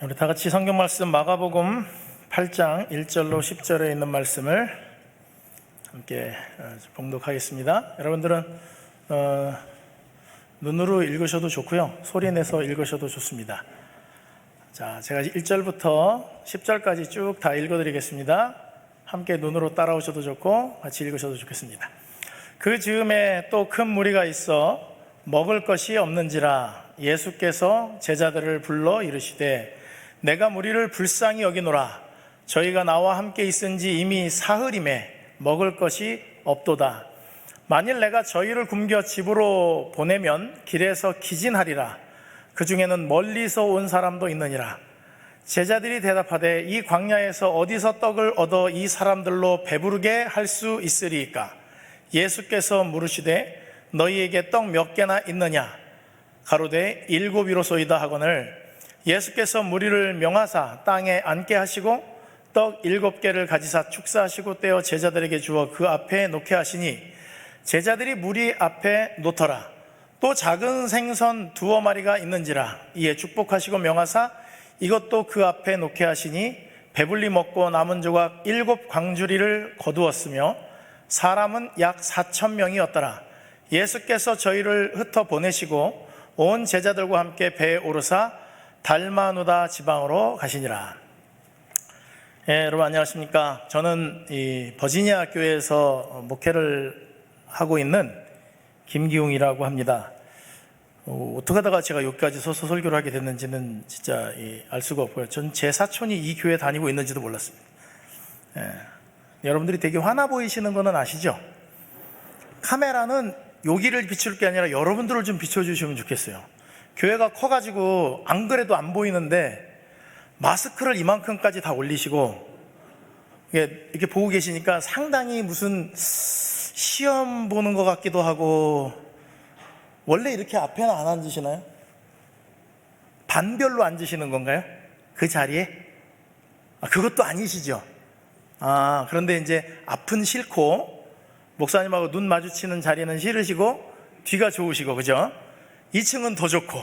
우리 다 같이 성경 말씀 마가복음 8장 1절로 10절에 있는 말씀을 함께 봉독하겠습니다. 여러분들은 눈으로 읽으셔도 좋고요, 소리 내서 읽으셔도 좋습니다. 자, 제가 1절부터 10절까지 쭉 다 읽어드리겠습니다. 함께 눈으로 따라오셔도 좋고 같이 읽으셔도 좋겠습니다. 그 즈음에 또 큰 무리가 있어 먹을 것이 없는지라 예수께서 제자들을 불러 이르시되 내가 무리를 불쌍히 여기노라. 저희가 나와 함께 있은지 이미 사흘임에 먹을 것이 없도다. 만일 내가 저희를 굶겨 집으로 보내면 길에서 기진하리라. 그 중에는 멀리서 온 사람도 있느니라. 제자들이 대답하되 이 광야에서 어디서 떡을 얻어 이 사람들로 배부르게 할 수 있으리이까? 예수께서 물으시되 너희에게 떡 몇 개나 있느냐? 가로되 7이로소이다 하거늘 예수께서 무리를 명하사 땅에 앉게 하시고 떡 7개를 가지사 축사하시고 떼어 제자들에게 주어 그 앞에 놓게 하시니 제자들이 무리 앞에 놓더라. 또 작은 생선 2마리가 있는지라. 이에 축복하시고 명하사 이것도 그 앞에 놓게 하시니 배불리 먹고 남은 조각 7광주리를 거두었으며 사람은 약 4,000명이었더라. 예수께서 저희를 흩어 보내시고 온 제자들과 함께 배에 오르사 달마누다 지방으로 가시니라. 여러분 안녕하십니까? 저는 이 버지니아 교회에서 목회를 하고 있는 김기웅이라고 합니다. 어떻게 하다가 제가 여기까지 서서 설교를 하게 됐는지는 진짜 알 수가 없고요. 전 제 사촌이 이 교회 다니고 있는지도 몰랐습니다. 여러분들이 되게 화나 보이시는 거는 아시죠? 카메라는 여기를 비출 게 아니라 여러분들을 좀 비춰주시면 좋겠어요. 교회가 커가지고 안 그래도 안 보이는데 마스크를 이만큼까지 다 올리시고 이렇게 보고 계시니까 상당히 무슨 시험 보는 것 같기도 하고. 원래 이렇게 앞에는 안 앉으시나요? 반별로 앉으시는 건가요? 그 자리에? 그것도 아니시죠? 그런데 이제 앞은 싫고 목사님하고 눈 마주치는 자리는 싫으시고 뒤가 좋으시고, 그죠? 2층은 더 좋고,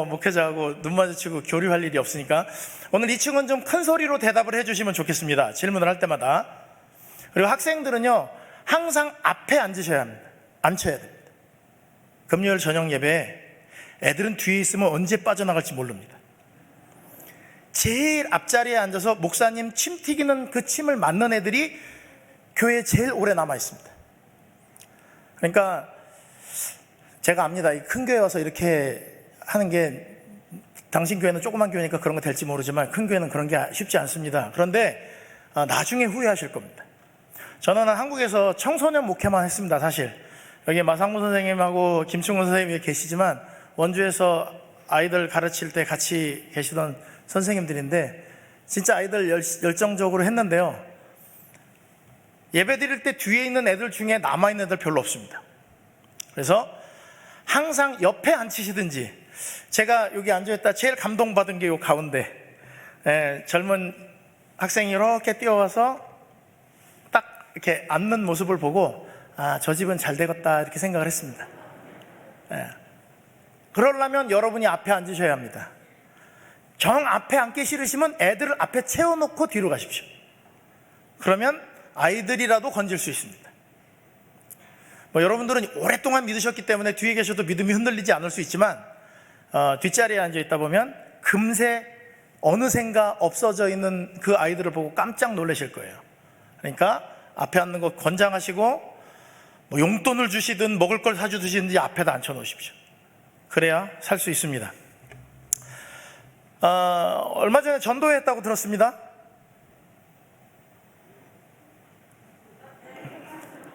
목회자하고 눈 마주치고 교류할 일이 없으니까 오늘 2층은 좀 큰 소리로 대답을 해주시면 좋겠습니다. 질문을 할 때마다. 그리고 학생들은요, 항상 앞에 앉으셔야 합니다. 앉혀야 됩니다. 금요일 저녁 예배에 애들은 뒤에 있으면 언제 빠져나갈지 모릅니다. 제일 앞자리에 앉아서 목사님 침 튀기는 그 침을 맞는 애들이 교회에 제일 오래 남아 있습니다. 그러니까 제가 압니다. 큰 교회 와서 이렇게 하는 게, 당신 교회는 조그만 교회니까 그런 거 될지 모르지만 큰 교회는 그런 게 쉽지 않습니다. 그런데 나중에 후회하실 겁니다. 저는 한국에서 청소년 목회만 했습니다. 사실 여기 마상무 선생님하고 김충훈 선생님이 계시지만 원주에서 아이들 가르칠 때 같이 계시던 선생님들인데 진짜 아이들 열정적으로 했는데요, 예배 드릴 때 뒤에 있는 애들 중에 남아있는 애들 별로 없습니다. 그래서 항상 옆에 앉히시든지, 제가 여기 앉아있다 제일 감동받은 게 요 가운데 젊은 학생이 이렇게 뛰어와서 딱 이렇게 앉는 모습을 보고 저 집은 잘 되겠다 이렇게 생각을 했습니다. 그러려면 여러분이 앞에 앉으셔야 합니다. 정 앞에 앉기 싫으시면 애들을 앞에 채워놓고 뒤로 가십시오. 그러면 아이들이라도 건질 수 있습니다. 여러분들은 오랫동안 믿으셨기 때문에 뒤에 계셔도 믿음이 흔들리지 않을 수 있지만 뒷자리에 앉아 있다 보면 금세 어느샌가 없어져 있는 그 아이들을 보고 깜짝 놀라실 거예요. 그러니까 앞에 앉는 거 권장하시고 용돈을 주시든 먹을 걸 사주시든지 앞에다 앉혀 놓으십시오. 그래야 살 수 있습니다. 얼마 전에 전도했다고 들었습니다.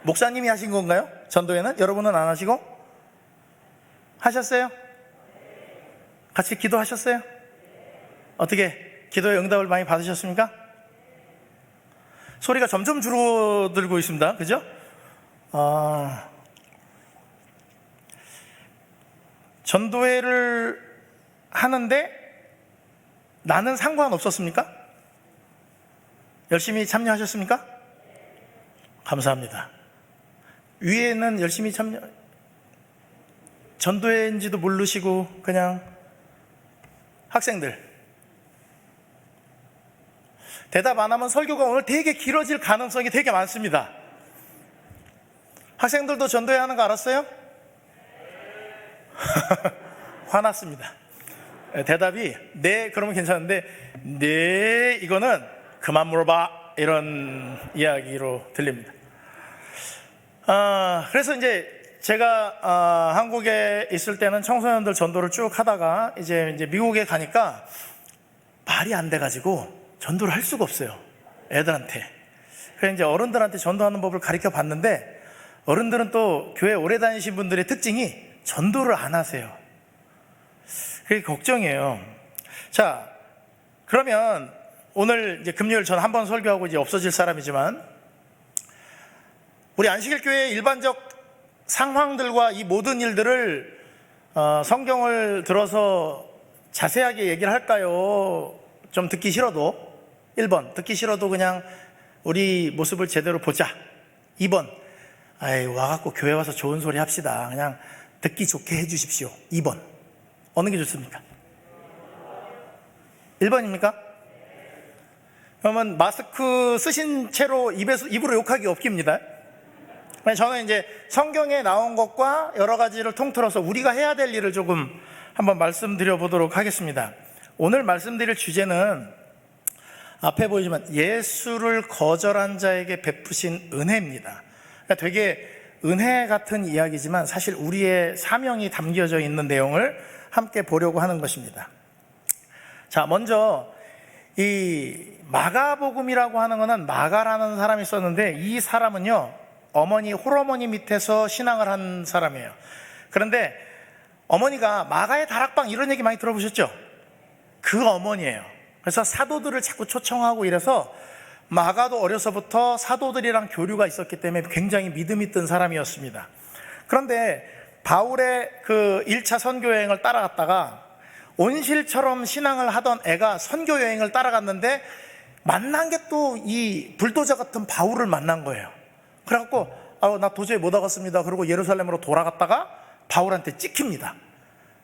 목사님이 하신 건가요? 전도회는? 여러분은 안 하시고? 하셨어요? 같이 기도하셨어요? 어떻게 기도의 응답을 많이 받으셨습니까? 소리가 점점 줄어들고 있습니다. 그죠? 전도회를 하는데 나는 상관없었습니까? 열심히 참여하셨습니까? 감사합니다. 위에는 열심히 전도회인지도 모르시고 그냥 학생들. 대답 안 하면 설교가 오늘 되게 길어질 가능성이 되게 많습니다. 학생들도 전도해야 하는 거 알았어요? 화났습니다. 대답이 네 그러면 괜찮은데 네 이거는 그만 물어봐 이런 이야기로 들립니다. 그래서 이제 제가 한국에 있을 때는 청소년들 전도를 쭉 하다가 이제 미국에 가니까 말이 안 돼가지고 전도를 할 수가 없어요, 애들한테. 그래서 이제 어른들한테 전도하는 법을 가르쳐 봤는데 어른들은 또 교회 오래 다니신 분들의 특징이 전도를 안 하세요. 그게 걱정이에요. 자, 그러면 오늘 이제 금요일 전 한 번 설교하고 이제 없어질 사람이지만 우리 안식일 교회의 일반적 상황들과 이 모든 일들을 성경을 들어서 자세하게 얘기를 할까요? 좀 듣기 싫어도 1번 듣기 싫어도 그냥 우리 모습을 제대로 보자. 2번 와갖고 교회 와서 좋은 소리 합시다. 그냥 듣기 좋게 해주십시오. 2번 어느 게 좋습니까? 1번입니까? 그러면 마스크 쓰신 채로 입으로 욕하기 없깁니다. 저는 이제 성경에 나온 것과 여러 가지를 통틀어서 우리가 해야 될 일을 조금 한번 말씀드려 보도록 하겠습니다. 오늘 말씀드릴 주제는 앞에 보이지만 예수를 거절한 자에게 베푸신 은혜입니다. 그러니까 되게 은혜 같은 이야기지만 사실 우리의 사명이 담겨져 있는 내용을 함께 보려고 하는 것입니다. 자, 먼저 이 마가복음이라고 하는 것은 마가라는 사람이 썼는데 이 사람은요 어머니 홀어머니 밑에서 신앙을 한 사람이에요. 그런데 어머니가 마가의 다락방 이런 얘기 많이 들어보셨죠? 그 어머니예요. 그래서 사도들을 자꾸 초청하고 이래서 마가도 어려서부터 사도들이랑 교류가 있었기 때문에 굉장히 믿음 있던 사람이었습니다. 그런데 바울의 그 1차 선교 여행을 따라갔다가 온실처럼 신앙을 하던 애가 선교 여행을 따라갔는데 만난 게 또 이 불도저 같은 바울을 만난 거예요. 그래갖고 나 도저히 못 와갔습니다. 그리고 예루살렘으로 돌아갔다가 바울한테 찍힙니다.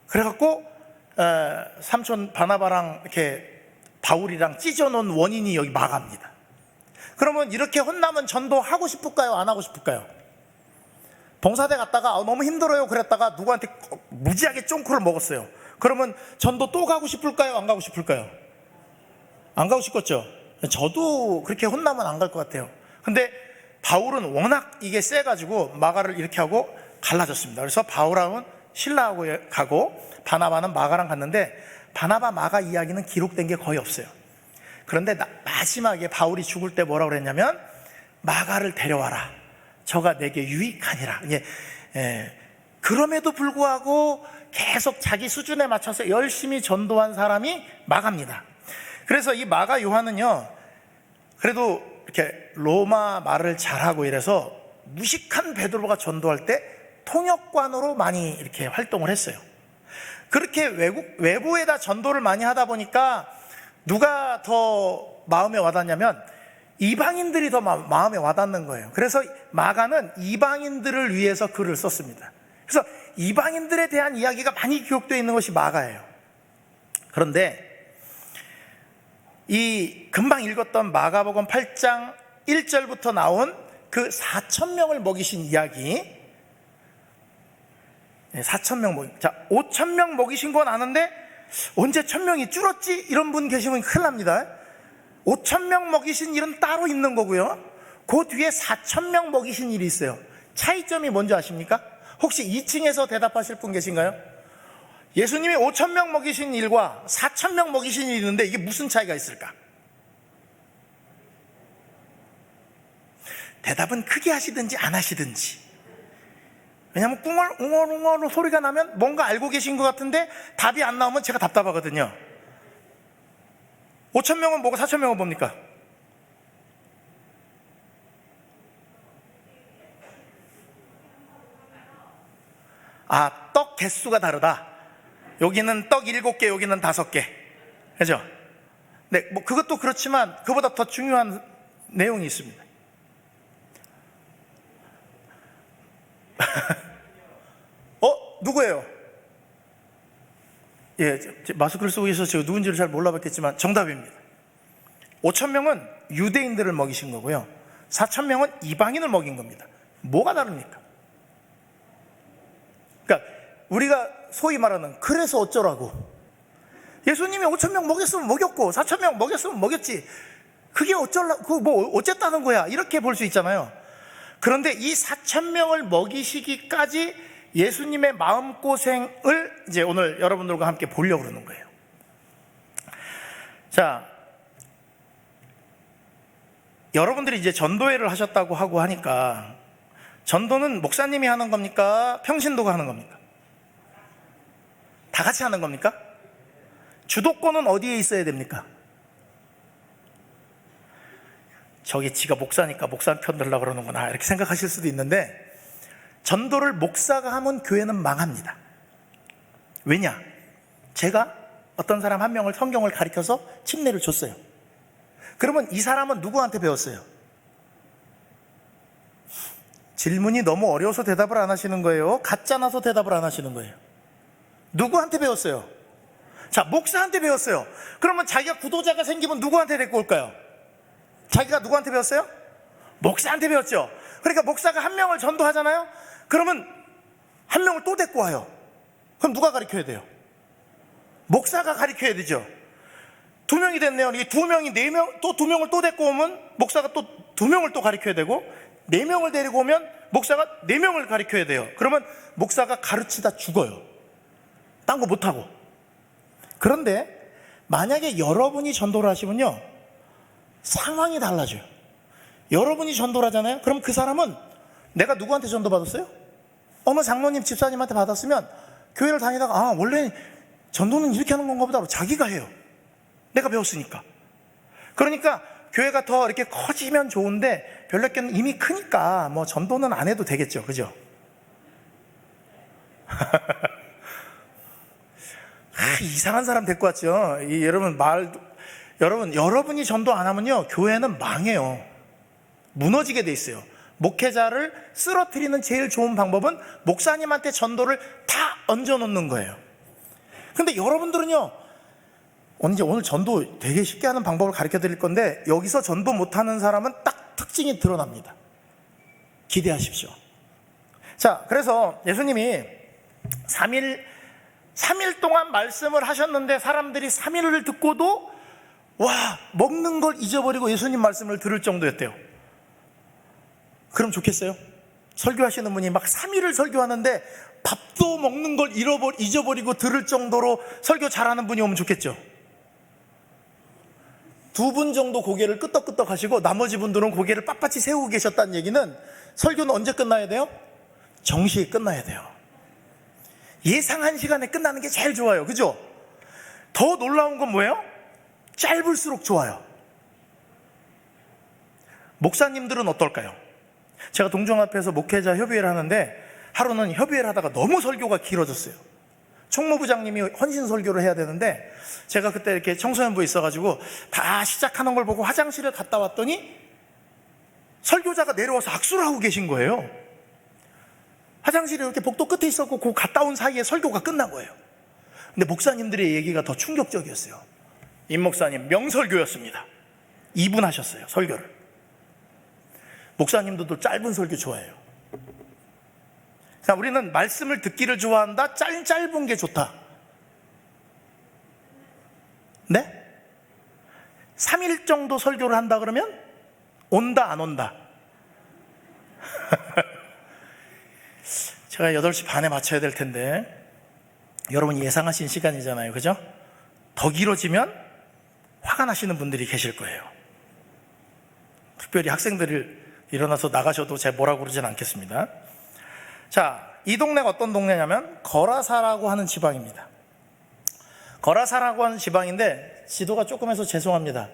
그래갖고 삼촌 바나바랑 이렇게 바울이랑 찢어놓은 원인이 여기 마가입니다. 그러면 이렇게 혼나면 전도하고 싶을까요? 안 하고 싶을까요? 봉사대 갔다가 너무 힘들어요 그랬다가 누구한테 무지하게 쫑코를 먹었어요. 그러면 전도 또 가고 싶을까요? 안 가고 싶을까요? 안 가고 싶겠죠. 저도 그렇게 혼나면 안 갈 것 같아요. 근데 바울은 워낙 이게 세가지고 마가를 이렇게 하고 갈라졌습니다. 그래서 바울하고는 신라하고 가고 바나바는 마가랑 갔는데 바나바 마가 이야기는 기록된 게 거의 없어요. 그런데 마지막에 바울이 죽을 때 뭐라고 그랬냐면 마가를 데려와라. 저가 내게 유익하니라. 그럼에도 불구하고 계속 자기 수준에 맞춰서 열심히 전도한 사람이 마가입니다. 그래서 이 마가 요한은요 그래도 이렇게 로마 말을 잘하고 이래서 무식한 베드로가 전도할 때 통역관으로 많이 이렇게 활동을 했어요. 그렇게 외부에다 전도를 많이 하다 보니까 누가 더 마음에 와닿냐면 이방인들이 더 마음에 와닿는 거예요. 그래서 마가는 이방인들을 위해서 글을 썼습니다. 그래서 이방인들에 대한 이야기가 많이 기록되어 있는 것이 마가예요. 그런데 이 금방 읽었던 마가복음 8장 1절부터 나온 그 4,000명을 먹이신 이야기, 4,000명 먹인, 자 5,000명 먹이신 건 아는데 언제 1,000명이 줄었지? 이런 분 계시면 큰일 납니다. 5,000명 먹이신 일은 따로 있는 거고요, 그 뒤에 4,000명 먹이신 일이 있어요. 차이점이 뭔지 아십니까? 혹시 2층에서 대답하실 분 계신가요? 예수님이 5,000명 먹이신 일과 4,000명 먹이신 일이 있는데 이게 무슨 차이가 있을까? 대답은 크게 하시든지 안 하시든지. 왜냐하면 웅얼웅얼 소리가 나면 뭔가 알고 계신 것 같은데 답이 안 나오면 제가 답답하거든요. 5,000명은 뭐고 4,000명은 뭡니까? 떡 개수가 다르다. 여기는 떡 7개, 여기는 5개. 그죠? 네, 뭐 그것도 그렇지만 그보다 더 중요한 내용이 있습니다. 누구예요? 예, 마스크를 쓰고 계셔서 제가 누군지를 잘 몰라봤겠지만 정답입니다. 5,000명은 유대인들을 먹이신 거고요, 4,000명은 이방인을 먹인 겁니다. 뭐가 다릅니까? 그러니까 우리가 소위 말하는 그래서 어쩌라고, 예수님이 5,000명 먹였으면 먹였고 4,000명 먹였으면 먹였지, 그게 어쩌라고, 뭐 어쨌다는 거야, 이렇게 볼 수 있잖아요. 그런데 이 4,000명을 먹이시기까지 예수님의 마음고생을 이제 오늘 여러분들과 함께 보려고 그러는 거예요. 자, 여러분들이 이제 전도회를 하셨다고 하고 하니까, 전도는 목사님이 하는 겁니까? 평신도가 하는 겁니까? 다 같이 하는 겁니까? 주도권은 어디에 있어야 됩니까? 저기 지가 목사니까 목사 편 들려고 그러는구나, 이렇게 생각하실 수도 있는데, 전도를 목사가 하면 교회는 망합니다. 왜냐? 제가 어떤 사람 한 명을 성경을 가르쳐서 침례를 줬어요. 그러면 이 사람은 누구한테 배웠어요? 질문이 너무 어려워서 대답을 안 하시는 거예요? 가짜나서 대답을 안 하시는 거예요? 누구한테 배웠어요? 자, 목사한테 배웠어요. 그러면 자기가 구도자가 생기면 누구한테 데리고 올까요? 자기가 누구한테 배웠어요? 목사한테 배웠죠. 그러니까 목사가 한 명을 전도하잖아요. 그러면 한 명을 또 데리고 와요. 그럼 누가 가르쳐야 돼요? 목사가 가르쳐야 되죠. 2명이 됐네요. 이게 2명이 4명, 또 2명을 또 데리고 오면 목사가 또 2명을 또 가르쳐야 되고, 4명을 데리고 오면 목사가 4명을 가르쳐야 돼요. 그러면 목사가 가르치다 죽어요. 딴 거 못하고. 그런데 만약에 여러분이 전도를 하시면요, 상황이 달라져요. 여러분이 전도를 하잖아요. 그럼 그 사람은 내가 누구한테 전도 받았어요? 어느 장로님, 집사님한테 받았으면 교회를 다니다가, 아, 원래 전도는 이렇게 하는 건가 보다, 자기가 해요. 내가 배웠으니까. 그러니까 교회가 더 이렇게 커지면 좋은데, 별내교는 이미 크니까 뭐 전도는 안 해도 되겠죠. 그죠? 이상한 사람 데리고 왔죠. 여러분이 전도 안 하면요, 교회는 망해요. 무너지게 돼 있어요. 목회자를 쓰러뜨리는 제일 좋은 방법은 목사님한테 전도를 다 얹어놓는 거예요. 근데 여러분들은요, 오늘 전도 되게 쉽게 하는 방법을 가르쳐 드릴 건데, 여기서 전도 못하는 사람은 딱 특징이 드러납니다. 기대하십시오. 자, 그래서 예수님이 3일 동안 말씀을 하셨는데, 사람들이 3일을 듣고도 와, 먹는 걸 잊어버리고 예수님 말씀을 들을 정도였대요. 그럼 좋겠어요? 설교하시는 분이 막 3일을 설교하는데 밥도 먹는 걸 잊어버리고 들을 정도로 설교 잘하는 분이 오면 좋겠죠? 2분 정도 고개를 끄덕끄덕 하시고 나머지 분들은 고개를 빳빳이 세우고 계셨다는 얘기는, 설교는 언제 끝나야 돼요? 정시에 끝나야 돼요. 예상한 시간에 끝나는 게 제일 좋아요. 그죠? 더 놀라운 건 뭐예요? 짧을수록 좋아요. 목사님들은 어떨까요? 제가 동종앞에서 목회자 협의회를 하는데, 하루는 협의회를 하다가 너무 설교가 길어졌어요. 총무부장님이 헌신 설교를 해야 되는데, 제가 그때 이렇게 청소년부에 있어가지고 다 시작하는 걸 보고 화장실을 갔다 왔더니 설교자가 내려와서 악수를 하고 계신 거예요. 화장실이 이렇게 복도 끝에 있었고, 그 갔다 온 사이에 설교가 끝난 거예요. 근데 목사님들의 얘기가 더 충격적이었어요. 임 목사님 명설교였습니다. 2분 하셨어요, 설교를. 목사님들도 짧은 설교 좋아해요. 자, 우리는 말씀을 듣기를 좋아한다? 짧은 게 좋다? 네? 3일 정도 설교를 한다 그러면 온다, 안 온다? 제가 8시 반에 마쳐야 될 텐데, 여러분이 예상하신 시간이잖아요. 그죠? 더 길어지면 화가 나시는 분들이 계실 거예요. 특별히 학생들이 일어나서 나가셔도 제가 뭐라고 그러진 않겠습니다. 자, 이 동네가 어떤 동네냐면 거라사라고 하는 지방입니다. 거라사라고 하는 지방인데, 지도가 조금 해서 죄송합니다.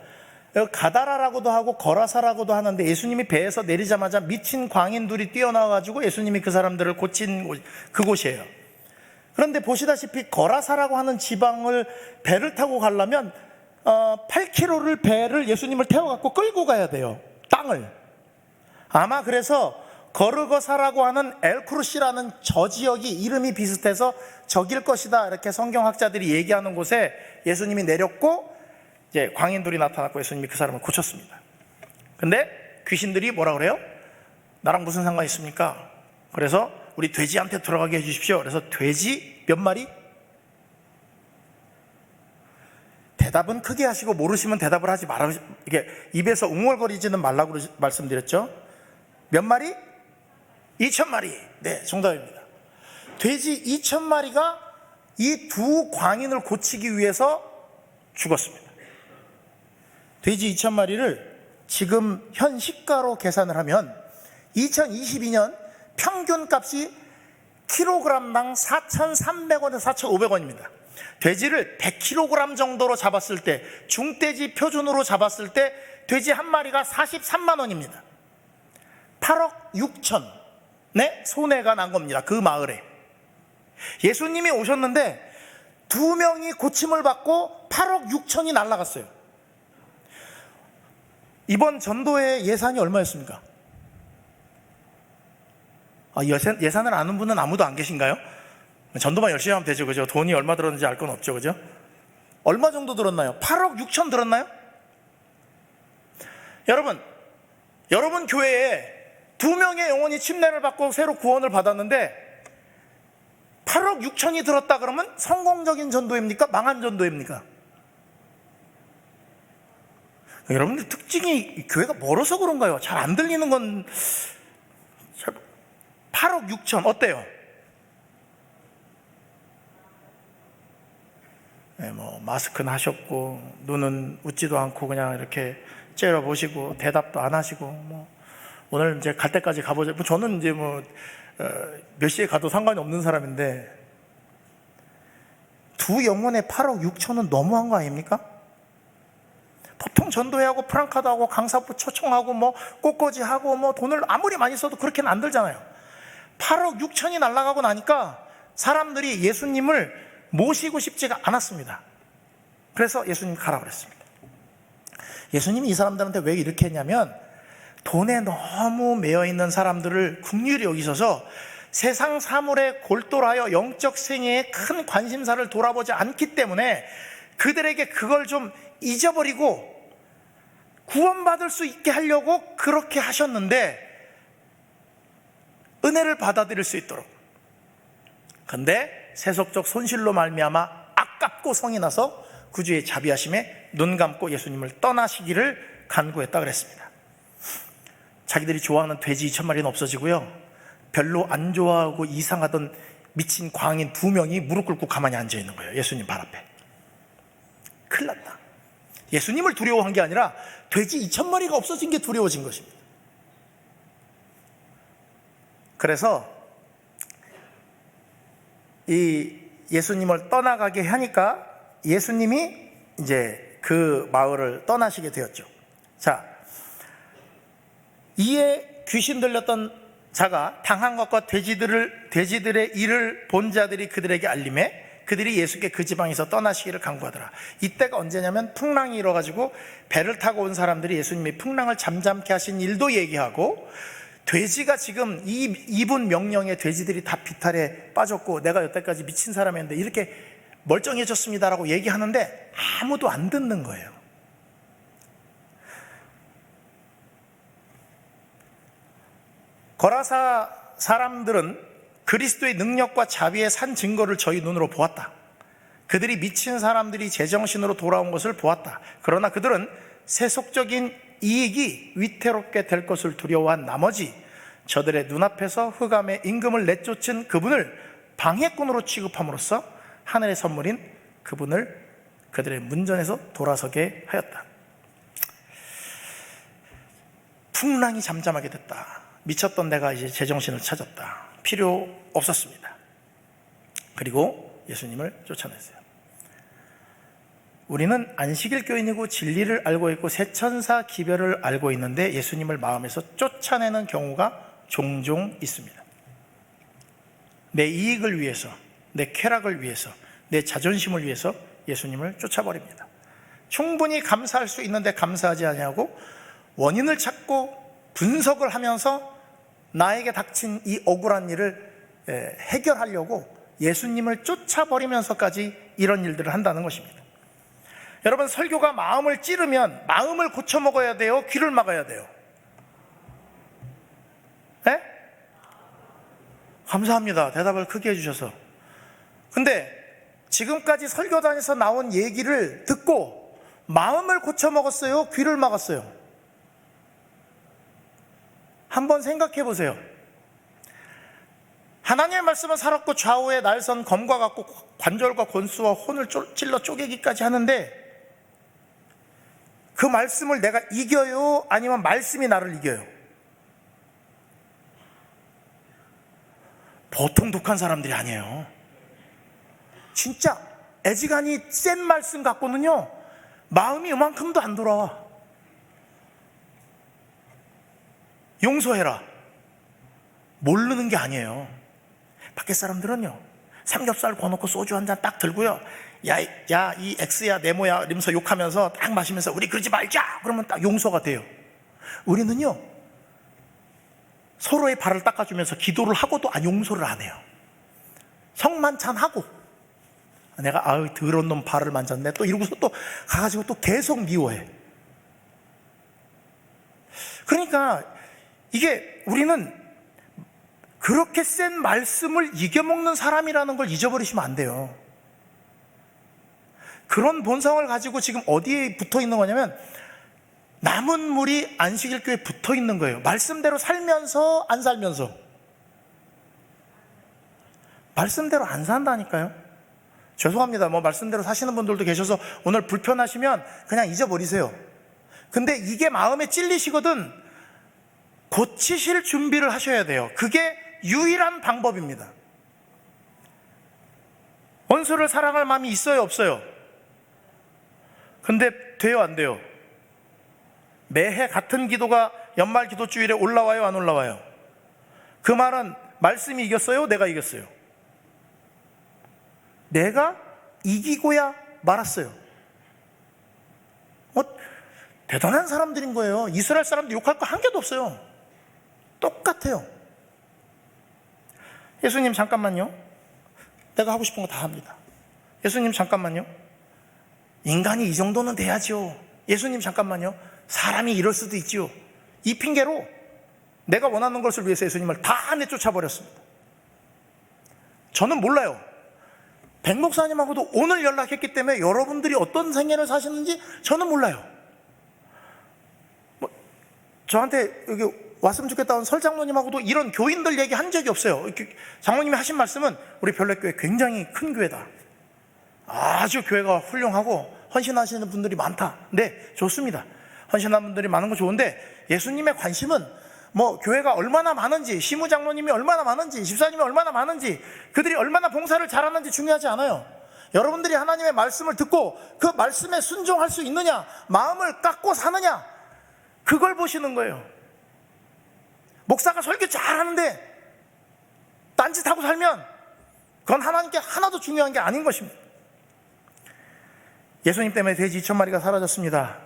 가다라라고도 하고 거라사라고도 하는데, 예수님이 배에서 내리자마자 미친 광인들이 뛰어나와가지고 예수님이 그 사람들을 고친 그곳이에요. 그런데 보시다시피 거라사라고 하는 지방을 배를 타고 가려면 8km를 배를 예수님을 태워갖고 끌고 가야 돼요. 땅을. 아마 그래서 거르거사라고 하는 엘크루시라는 저 지역이 이름이 비슷해서 저길 것이다, 이렇게 성경학자들이 얘기하는 곳에 예수님이 내렸고, 이제 광인들이 나타났고 예수님이 그 사람을 고쳤습니다. 근데 귀신들이 뭐라 그래요? 나랑 무슨 상관이 있습니까? 그래서 우리 돼지한테 들어가게 해주십시오. 그래서 돼지 몇 마리? 대답은 크게 하시고 모르시면 대답을 하지 말아. 이게 입에서 웅얼거리지는 말라고 말씀드렸죠. 몇 마리? 2,000마리. 네, 정답입니다. 돼지 2,000마리가 이 두 광인을 고치기 위해서 죽었습니다. 돼지 2,000마리를 지금 현 시가로 계산을 하면 2022년 평균 값이 킬로그램당 4,300원에서 4,500원입니다. 돼지를 100kg 정도로 잡았을 때, 중돼지 표준으로 잡았을 때 돼지 한 마리가 43만 원입니다. 8억 6천 네? 손해가 난 겁니다. 그 마을에 예수님이 오셨는데 두 명이 고침을 받고 8억 6천이 날아갔어요. 이번 전도회 예산이 얼마였습니까? 예산을 아는 분은 아무도 안 계신가요? 전도만 열심히 하면 되죠, 그죠? 돈이 얼마 들었는지 알 건 없죠, 그죠? 얼마 정도 들었나요? 8억 6천 들었나요? 여러분 교회에 두 명의 영혼이 침례를 받고 새로 구원을 받았는데 8억 6천이 들었다 그러면 성공적인 전도입니까? 망한 전도입니까? 여러분들 특징이 교회가 멀어서 그런가요? 잘 안 들리는 건 8억 6천 어때요? 네, 뭐 마스크는 하셨고 눈은 웃지도 않고 그냥 이렇게 째려보시고 대답도 안 하시고, 뭐 오늘 이제 갈 때까지 가보자. 저는 이제 몇 시에 가도 상관이 없는 사람인데 두 영혼에 8억 6천은 너무한 거 아닙니까? 보통 전도회하고 프랑카드하고 강사부 초청하고 뭐 꽃꽂이하고 뭐 돈을 아무리 많이 써도 그렇게는 안 들잖아요. 8억 6천이 날아가고 나니까 사람들이 예수님을 모시고 싶지가 않았습니다. 그래서 예수님 가라고 그랬습니다. 예수님이 이 사람들한테 왜 이렇게 했냐면 돈에 너무 매여있는 사람들을 긍휼히 여기셔서 세상 사물에 골똘하여 영적 생애에 큰 관심사를 돌아보지 않기 때문에 그들에게 그걸 좀 잊어버리고 구원받을 수 있게 하려고 그렇게 하셨는데, 은혜를 받아들일 수 있도록. 근데 세속적 손실로 말미암아 아깝고 성이 나서 구주의 자비하심에 눈 감고 예수님을 떠나시기를 간구했다 그랬습니다. 자기들이 좋아하는 돼지 2,000마리는 없어지고요, 별로 안 좋아하고 이상하던 미친 광인 두 명이 무릎 꿇고 가만히 앉아있는 거예요. 예수님 발 앞에. 큰일 났다. 예수님을 두려워한 게 아니라 돼지 2,000마리가 없어진 게 두려워진 것입니다. 그래서 이 예수님을 떠나가게 하니까 예수님이 이제 그 마을을 떠나시게 되었죠. 자, 이에 귀신 들렸던 자가 당한 것과 돼지들의 일을 본 자들이 그들에게 알림해 그들이 예수께 그 지방에서 떠나시기를 간구하더라. 이때가 언제냐면 풍랑이 일어가지고 배를 타고 온 사람들이 예수님이 풍랑을 잠잠케 하신 일도 얘기하고, 돼지가 지금 이분 명령에 돼지들이 다 비탈에 빠졌고 내가 여태까지 미친 사람이었는데 이렇게 멀쩡해졌습니다라고 얘기하는데 아무도 안 듣는 거예요. 거라사 사람들은 그리스도의 능력과 자비의 산 증거를 저희 눈으로 보았다. 그들이 미친 사람들이 제정신으로 돌아온 것을 보았다. 그러나 그들은 세속적인 이익이 위태롭게 될 것을 두려워한 나머지 저들의 눈앞에서 흑암의 임금을 내쫓은 그분을 방해꾼으로 취급함으로써 하늘의 선물인 그분을 그들의 문전에서 돌아서게 하였다. 풍랑이 잠잠하게 됐다. 미쳤던 내가 이제 제정신을 찾았다. 필요 없었습니다. 그리고 예수님을 쫓아냈어요. 우리는 안식일 교인이고 진리를 알고 있고 새천사 기별을 알고 있는데 예수님을 마음에서 쫓아내는 경우가 종종 있습니다. 내 이익을 위해서, 내 쾌락을 위해서, 내 자존심을 위해서 예수님을 쫓아버립니다. 충분히 감사할 수 있는데 감사하지 아니하고 원인을 찾고 분석을 하면서 나에게 닥친 이 억울한 일을 해결하려고 예수님을 쫓아버리면서까지 이런 일들을 한다는 것입니다. 여러분, 설교가 마음을 찌르면 마음을 고쳐 먹어야 돼요? 귀를 막아야 돼요? 네? 감사합니다. 대답을 크게 해주셔서. 근데 지금까지 설교단에서 나온 얘기를 듣고 마음을 고쳐 먹었어요? 귀를 막았어요? 한번 생각해 보세요. 하나님의 말씀은 살았고 좌우에 날선 검과 같고 관절과 권수와 혼을 찔러 쪼개기까지 하는데, 그 말씀을 내가 이겨요? 아니면 말씀이 나를 이겨요? 보통 독한 사람들이 아니에요. 진짜 애지간히 센 말씀 갖고는요, 마음이 이만큼도 안 돌아와. 용서해라, 모르는 게 아니에요. 밖에 사람들은요, 삼겹살 구워놓고 소주 한 잔 딱 들고요, 야, 이 X야, 네모야 이러면서 욕하면서 딱 마시면서 우리 그러지 말자 그러면 딱 용서가 돼요. 우리는요, 서로의 발을 닦아주면서 기도를 하고도 용서를 안 해요. 성만찬하고 내가 더러운 놈 발을 만졌네 또 이러고서 또 가가지고 또 계속 미워해. 그러니까 이게 우리는 그렇게 센 말씀을 이겨먹는 사람이라는 걸 잊어버리시면 안 돼요. 그런 본성을 가지고 지금 어디에 붙어 있는 거냐면, 남은 물이 안식일교회에 붙어 있는 거예요. 말씀대로 살면서 안 살면서. 말씀대로 안 산다니까요. 죄송합니다. 말씀대로 사시는 분들도 계셔서 오늘 불편하시면 그냥 잊어버리세요. 근데 이게 마음에 찔리시거든 고치실 준비를 하셔야 돼요. 그게 유일한 방법입니다. 원수를 사랑할 마음이 있어요, 없어요? 근데 돼요, 안 돼요? 매해 같은 기도가 연말 기도주일에 올라와요, 안 올라와요? 그 말은 말씀이 이겼어요, 내가 이겼어요? 내가 이기고야 말았어요. 대단한 사람들인 거예요. 이스라엘 사람들 욕할 거 한 개도 없어요. 똑같아요. 예수님 잠깐만요, 내가 하고 싶은 거 다 합니다. 예수님 잠깐만요, 인간이 이 정도는 돼야죠. 예수님 잠깐만요, 사람이 이럴 수도 있죠. 이 핑계로 내가 원하는 것을 위해서 예수님을 다 내쫓아버렸습니다. 저는 몰라요. 백 목사님하고도 오늘 연락했기 때문에 여러분들이 어떤 생애를 사시는지 저는 몰라요. 저한테 여기 왔으면 좋겠다는 설장로님하고도 이런 교인들 얘기 한 적이 없어요. 장로님이 하신 말씀은 우리 별내교회 굉장히 큰 교회다, 아주 교회가 훌륭하고 헌신하시는 분들이 많다. 네, 좋습니다. 헌신하는 분들이 많은 건 좋은데, 예수님의 관심은 교회가 얼마나 많은지, 시무장로님이 얼마나 많은지, 집사님이 얼마나 많은지, 그들이 얼마나 봉사를 잘하는지 중요하지 않아요. 여러분들이 하나님의 말씀을 듣고 그 말씀에 순종할 수 있느냐, 마음을 깎고 사느냐, 그걸 보시는 거예요. 목사가 설교 잘하는데 딴짓하고 살면 그건 하나님께 하나도 중요한 게 아닌 것입니다. 예수님 때문에 돼지 2,000마리가 사라졌습니다.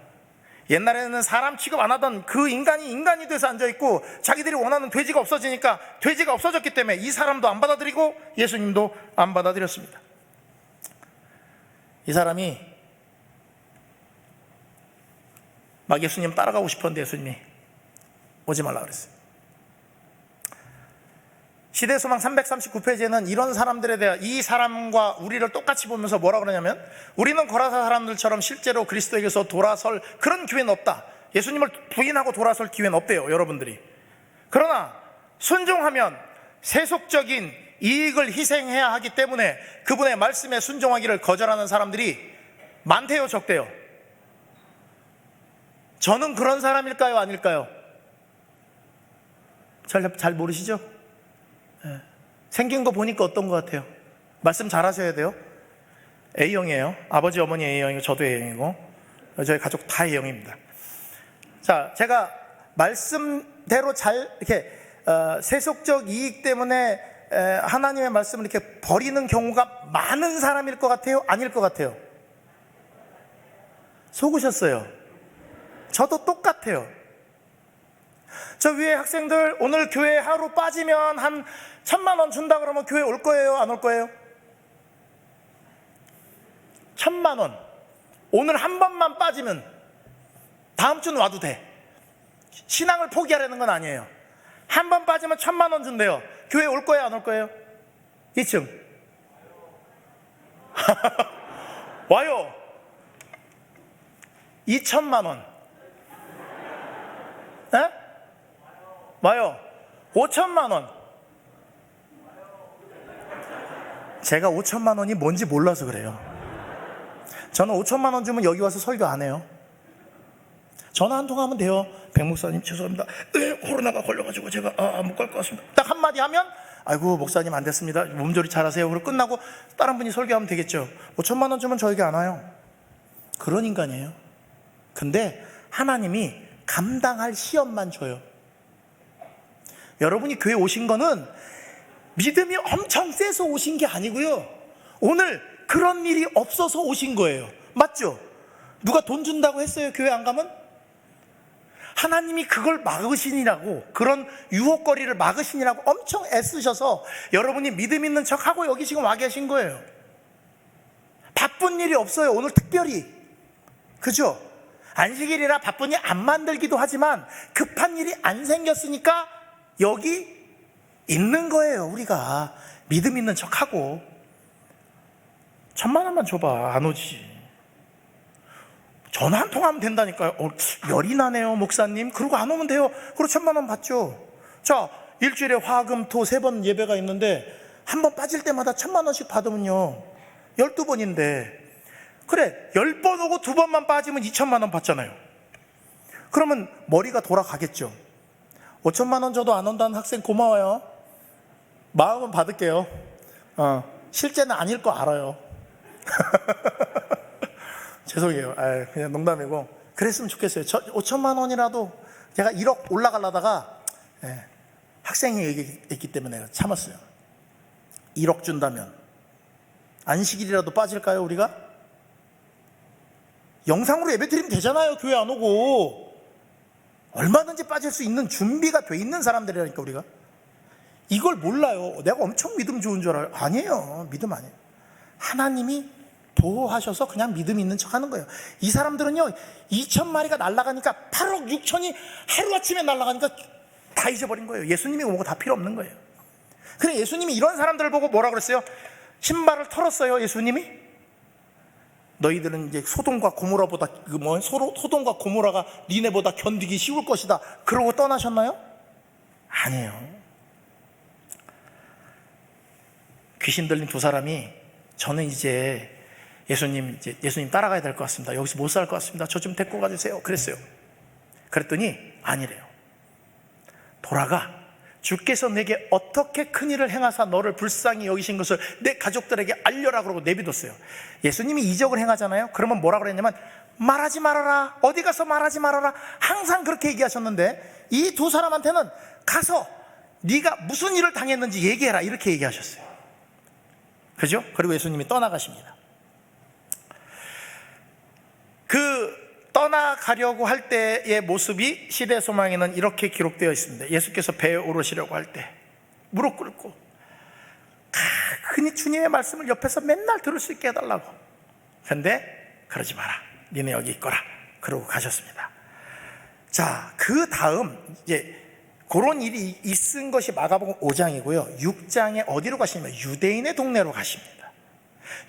옛날에는 사람 취급 안 하던 그 인간이 돼서 앉아있고, 자기들이 원하는 돼지가 없어지니까 돼지가 없어졌기 때문에 이 사람도 안 받아들이고 예수님도 안 받아들였습니다. 이 사람이 막 예수님 따라가고 싶었는데 예수님이 오지 말라 그랬어요. 시대소망 339페이지에는 이런 사람들에 대한, 이 사람과 우리를 똑같이 보면서 뭐라 그러냐면, 우리는 거라사 사람들처럼 실제로 그리스도에게서 돌아설 그런 기회는 없다. 예수님을 부인하고 돌아설 기회는 없대요, 여러분들이. 그러나 순종하면 세속적인 이익을 희생해야 하기 때문에 그분의 말씀에 순종하기를 거절하는 사람들이 많대요, 적대요? 저는 그런 사람일까요, 아닐까요? 잘 모르시죠? 생긴 거 보니까 어떤 것 같아요? 말씀 잘 하셔야 돼요. A형이에요. 아버지 어머니 A형이고 저도 A형이고 저희 가족 다 A형입니다. 자, 제가 말씀대로 잘 이렇게 세속적 이익 때문에 하나님의 말씀을 이렇게 버리는 경우가 많은 사람일 것 같아요, 아닐 것 같아요? 속으셨어요. 저도 똑같아요. 저 위에 학생들 오늘 교회 하루 빠지면 한 1,000만 원 준다 그러면 교회 올 거예요? 안 올 거예요? 1,000만 원. 오늘 한 번만 빠지면 다음 주는 와도 돼. 신앙을 포기하라는 건 아니에요. 한 번 빠지면 1,000만 원 준대요. 교회 올 거예요? 안 올 거예요? 2층 와요. 2,000만 원. 에? 와요. 5,000만 원. 제가 5,000만 원이 뭔지 몰라서 그래요. 저는 5,000만 원 주면 여기 와서 설교 안 해요. 전화 한 통 하면 돼요. 백 목사님 죄송합니다. 코로나가 걸려가지고 제가 못 갈 것 같습니다. 딱 한마디 하면 아이고 목사님 안 됐습니다. 몸조리 잘하세요. 그리고 끝나고 다른 분이 설교하면 되겠죠. 5,000만 원 주면 저에게 안 와요. 그런 인간이에요. 근데 하나님이 감당할 시험만 줘요. 여러분이 교회 오신 거는 믿음이 엄청 세서 오신 게 아니고요, 오늘 그런 일이 없어서 오신 거예요. 맞죠? 누가 돈 준다고 했어요? 교회 안 가면? 하나님이 그걸 막으시니라고, 그런 유혹거리를 막으시니라고 엄청 애쓰셔서 여러분이 믿음 있는 척하고 여기 지금 와 계신 거예요. 바쁜 일이 없어요 오늘 특별히. 그죠? 안식일이라 바쁘니 안 만들기도 하지만 급한 일이 안 생겼으니까 여기 있는 거예요. 우리가 믿음 있는 척하고. 1,000만 원만 줘봐 안 오지. 전화 한 통 하면 된다니까요. 열이 나네요 목사님. 그러고 안 오면 돼요. 그리고 1,000만 원 받죠. 자, 일주일에 화금토 3번 예배가 있는데 한 번 빠질 때마다 1,000만 원씩 받으면요 12번인데, 그래 10번 오고 2번만 빠지면 2,000만 원 받잖아요. 그러면 머리가 돌아가겠죠. 5,000만 원 줘도 안 온다는 학생 고마워요. 마음은 받을게요. 실제는 아닐 거 알아요. 죄송해요. 그냥 농담이고. 그랬으면 좋겠어요. 5,000만 원이라도 제가 1억 올라가려다가 학생이 얘기했기 때문에 참았어요. 1억 준다면 안식일이라도 빠질까요 우리가? 영상으로 예배드리면 되잖아요. 교회 안 오고. 얼마든지 빠질 수 있는 준비가 돼 있는 사람들이라니까 우리가. 이걸 몰라요. 내가 엄청 믿음 좋은 줄 알아요. 아니에요. 믿음 아니에요. 하나님이 보호하셔서 그냥 믿음 있는 척 하는 거예요. 이 사람들은요 2,000마리가 날아가니까 8억 6천이 하루아침에 날아가니까 다 잊어버린 거예요. 예수님이 오고 다 필요 없는 거예요. 그래 예수님이 이런 사람들을 보고 뭐라 그랬어요? 신발을 털었어요. 예수님이 너희들은 이제 소돔과 고모라보다 소돔과 고모라가 니네보다 견디기 쉬울 것이다 그러고 떠나셨나요? 아니에요. 귀신 들린 두 사람이 저는 이제 예수님 따라가야 될 것 같습니다. 여기서 못 살 것 같습니다. 저 좀 데리고 가주세요. 그랬어요. 그랬더니 아니래요. 돌아가. 주께서 내게 어떻게 큰 일을 행하사 너를 불쌍히 여기신 것을 내 가족들에게 알려라 그러고 내비뒀어요. 예수님이 이적을 행하잖아요. 그러면 뭐라 그랬냐면 말하지 말아라. 어디 가서 말하지 말아라. 항상 그렇게 얘기하셨는데 이 두 사람한테는 가서 네가 무슨 일을 당했는지 얘기해라 이렇게 얘기하셨어요. 그죠? 그리고 예수님이 떠나가십니다. 그 떠나가려고 할 때의 모습이 시대소망에는 이렇게 기록되어 있습니다. 예수께서 배에 오르시려고 할 때 무릎 꿇고 흔히 주님의 말씀을 옆에서 맨날 들을 수 있게 해달라고. 그런데 그러지 마라. 니네 여기 있거라. 그러고 가셨습니다. 자, 그 다음 이제 그런 일이 있은 것이 마가복음 5장이고요 6장에 어디로 가시냐면 유대인의 동네로 가십니다.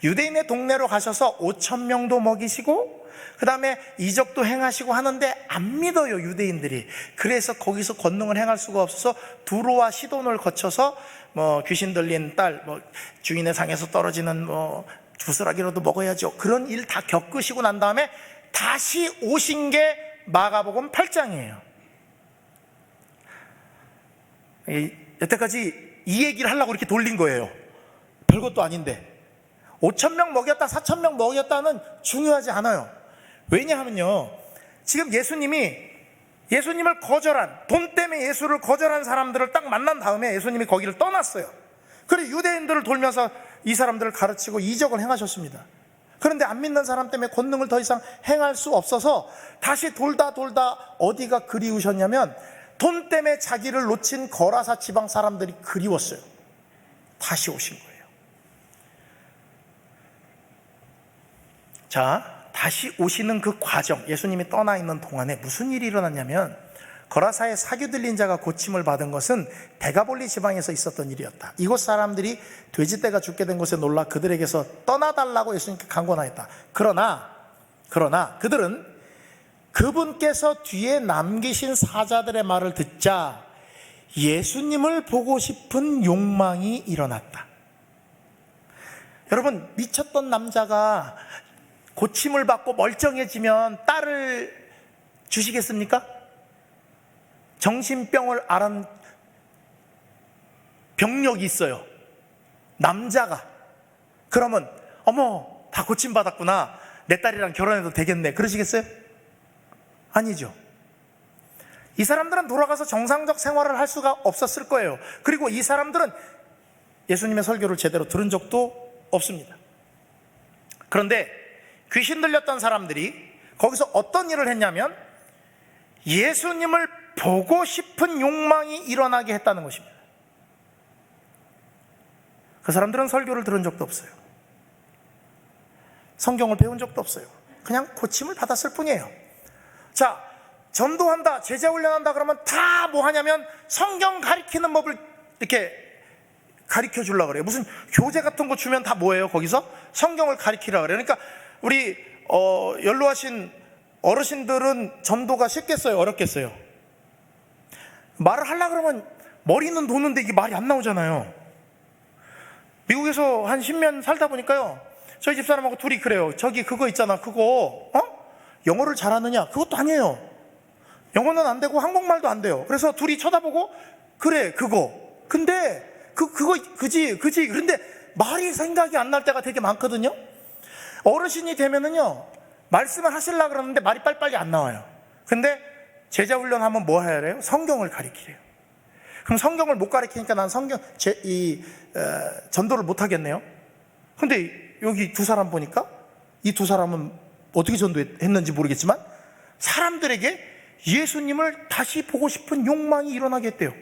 유대인의 동네로 가셔서 5,000명도 먹이시고 그 다음에 이적도 행하시고 하는데 안 믿어요 유대인들이. 그래서 거기서 권능을 행할 수가 없어서 두로와 시돈을 거쳐서 귀신 들린 딸 주인의 상에서 떨어지는 주스라기라도 먹어야죠 그런 일 다 겪으시고 난 다음에 다시 오신 게 마가복음 8장이에요 여태까지 이 얘기를 하려고 이렇게 돌린 거예요. 별것도 아닌데 5,000명 먹였다 4,000명 먹였다는 중요하지 않아요. 왜냐하면요 지금 예수님을 거절한, 돈 때문에 예수를 거절한 사람들을 딱 만난 다음에 예수님이 거기를 떠났어요. 그리고 유대인들을 돌면서 이 사람들을 가르치고 이적을 행하셨습니다. 그런데 안 믿는 사람 때문에 권능을 더 이상 행할 수 없어서 다시 돌다 어디가 그리우셨냐면 돈 때문에 자기를 놓친 거라사 지방 사람들이 그리웠어요. 다시 오신 거예요. 자, 다시 오시는 그 과정, 예수님이 떠나 있는 동안에 무슨 일이 일어났냐면, 거라사의 사규 들린 자가 고침을 받은 것은 데가볼리 지방에서 있었던 일이었다. 이곳 사람들이 돼지떼가 죽게 된 것에 놀라 그들에게서 떠나달라고 예수님께 간구하였다. 그러나 그들은 그분께서 뒤에 남기신 사자들의 말을 듣자 예수님을 보고 싶은 욕망이 일어났다. 여러분, 미쳤던 남자가 고침을 받고 멀쩡해지면 딸을 주시겠습니까? 정신병을 앓은 병력이 있어요, 남자가. 그러면 어머, 다 고침받았구나, 내 딸이랑 결혼해도 되겠네, 그러시겠어요? 아니죠. 이 사람들은 돌아가서 정상적 생활을 할 수가 없었을 거예요. 그리고 이 사람들은 예수님의 설교를 제대로 들은 적도 없습니다. 그런데 귀신 들렸던 사람들이 거기서 어떤 일을 했냐면 예수님을 보고 싶은 욕망이 일어나게 했다는 것입니다. 그 사람들은 설교를 들은 적도 없어요. 성경을 배운 적도 없어요. 그냥 고침을 받았을 뿐이에요. 자, 전도한다, 제자 훈련한다 그러면 다 뭐 하냐면 성경 가리키는 법을 이렇게 가르쳐 주려고 그래요. 무슨 교재 같은 거 주면 다 뭐예요? 거기서 성경을 가리키려고 그래요. 그러니까 우리 연로하신 어르신들은 전도가 쉽겠어요, 어렵겠어요? 말을 하려고 그러면 머리는 도는데 이게 말이 안 나오잖아요. 미국에서 한 10년 살다 보니까요, 저희 집사람하고 둘이 그래요. 저기 그거 있잖아, 그거 영어를 잘하느냐? 그것도 아니에요. 영어는 안 되고 한국말도 안 돼요. 그래서 둘이 쳐다보고 그래, 그거. 근데 그거 그지. 그런데 말이 생각이 안 날 때가 되게 많거든요. 어르신이 되면은요, 말씀을 하시려고 그러는데 말이 빨리빨리 안 나와요. 근데 제자 훈련하면 뭐 해야 해요? 성경을 가리키래요. 그럼 성경을 못 가리키니까 난 전도를 못 하겠네요. 근데 여기 두 사람 보니까 이 두 사람은 어떻게 전도했는지 모르겠지만 사람들에게 예수님을 다시 보고 싶은 욕망이 일어나게 했대요.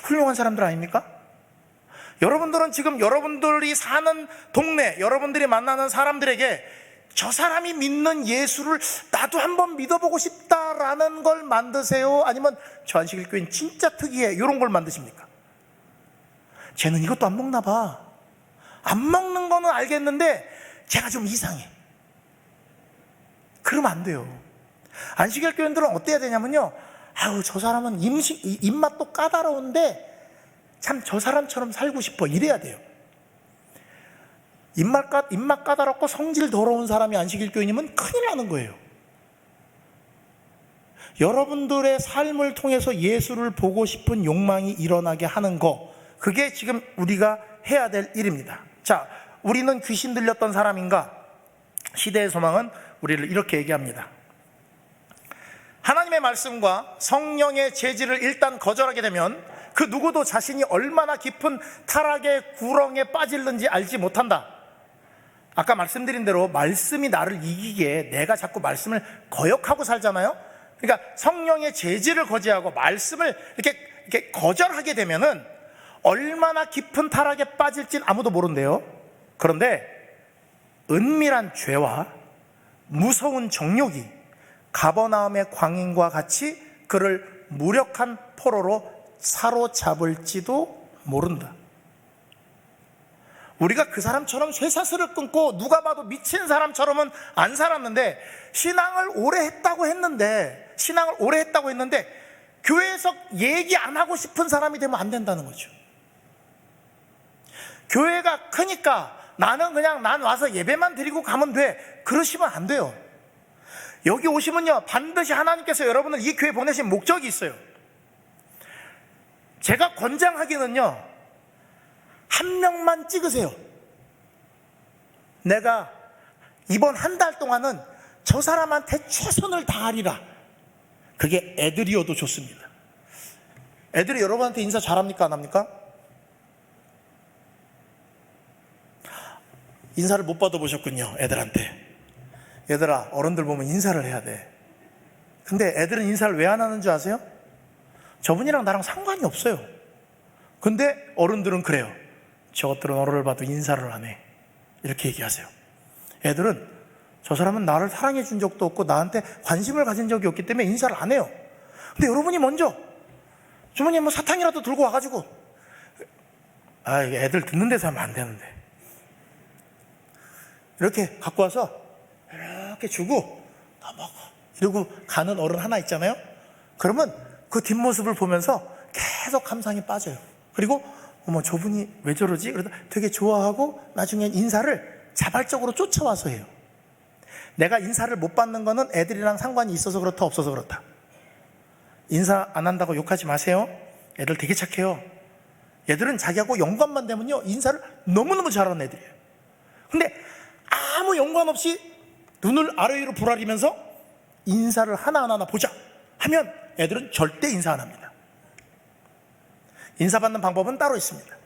훌륭한 사람들 아닙니까? 여러분들은 지금 여러분들이 사는 동네, 여러분들이 만나는 사람들에게 저 사람이 믿는 예수를 나도 한번 믿어보고 싶다라는 걸 만드세요? 아니면 저 안식일교회는 진짜 특이해, 이런 걸 만드십니까? 쟤는 이것도 안 먹나 봐. 안 먹는 거는 알겠는데 쟤가 좀 이상해. 그러면 안 돼요. 안식일 교인들은 어때야 되냐면요, 아유, 저 사람은 입맛도 까다로운데 참 저 사람처럼 살고 싶어, 이래야 돼요. 입맛 까다롭고 성질 더러운 사람이 안식일 교인이면 큰일 나는 거예요. 여러분들의 삶을 통해서 예수를 보고 싶은 욕망이 일어나게 하는 거, 그게 지금 우리가 해야 될 일입니다. 자, 우리는 귀신 들렸던 사람인가? 시대의 소망은 우리를 이렇게 얘기합니다. 하나님의 말씀과 성령의 제지를 일단 거절하게 되면 그 누구도 자신이 얼마나 깊은 타락의 구렁에 빠질는지 알지 못한다. 아까 말씀드린 대로 말씀이 나를 이기게 내가 자꾸 말씀을 거역하고 살잖아요. 그러니까 성령의 제지를 거절하고 말씀을 이렇게 거절하게 되면은 얼마나 깊은 타락에 빠질진 아무도 모른대요. 그런데 은밀한 죄와 무서운 정욕이 가버나움의 광인과 같이 그를 무력한 포로로 사로잡을지도 모른다. 우리가 그 사람처럼 쇠사슬을 끊고 누가 봐도 미친 사람처럼은 안 살았는데, 신앙을 오래 했다고 했는데 교회에서 얘기 안 하고 싶은 사람이 되면 안 된다는 거죠. 교회가 크니까 난 와서 예배만 드리고 가면 돼, 그러시면 안 돼요. 여기 오시면요, 반드시 하나님께서 여러분을 이 교회에 보내신 목적이 있어요. 제가 권장하기는요, 한 명만 찍으세요. 내가 이번 한 달 동안은 저 사람한테 최선을 다하리라. 그게 애들이어도 좋습니다. 애들이 여러분한테 인사 잘합니까, 안 합니까? 인사를 못 받아보셨군요, 애들한테. 얘들아, 어른들 보면 인사를 해야 돼. 근데 애들은 인사를 왜 안 하는 줄 아세요? 저분이랑 나랑 상관이 없어요. 근데 어른들은 그래요. 저것들은 어른을 봐도 인사를 안 해. 이렇게 얘기하세요. 애들은 저 사람은 나를 사랑해 준 적도 없고 나한테 관심을 가진 적이 없기 때문에 인사를 안 해요. 근데 여러분이 먼저 주머니에 뭐 사탕이라도 들고 와가지고, 애들 듣는 데서 하면 안 되는데, 이렇게 갖고 와서 이렇게 주고 다 먹어 이러고 가는 어른 하나 있잖아요. 그러면 그 뒷모습을 보면서 계속 감상에 빠져요. 그리고 어머 저분이 왜 저러지? 그러다 되게 좋아하고 나중엔 인사를 자발적으로 쫓아와서 해요. 내가 인사를 못 받는 거는 애들이랑 상관이 있어서 그렇다 없어서 그렇다. 인사 안 한다고 욕하지 마세요. 애들 되게 착해요. 애들은 자기하고 연관만 되면요 인사를 너무너무 잘하는 애들이에요. 근데 아무 연관 없이 눈을 아래 위로 부라리면서 인사를 하나하나 보자 하면 애들은 절대 인사 안 합니다. 인사받는 방법은 따로 있습니다.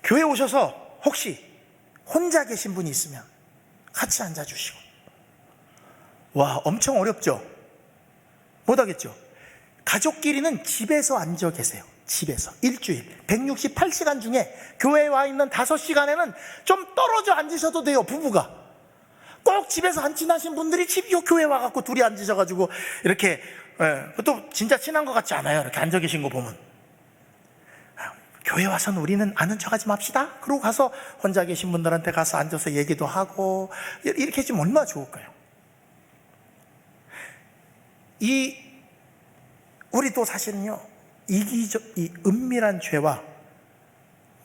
교회 오셔서 혹시 혼자 계신 분이 있으면 같이 앉아주시고. 와, 엄청 어렵죠? 못하겠죠? 가족끼리는 집에서 앉아 계세요. 집에서 일주일 168시간 중에 교회에 와 있는 5시간에는 좀 떨어져 앉으셔도 돼요. 부부가 꼭 집에서 안 친하신 분들이 교회에 와갖고 둘이 앉으셔가지고 이렇게, 또 진짜 친한 것 같지 않아요? 이렇게 앉아 계신 거 보면. 교회 와서는 우리는 아는 척하지 맙시다. 그러고 가서 혼자 계신 분들한테 가서 앉아서 얘기도 하고 이렇게 해주면 얼마나 좋을까요? 우리도 사실은요 이 은밀한 죄와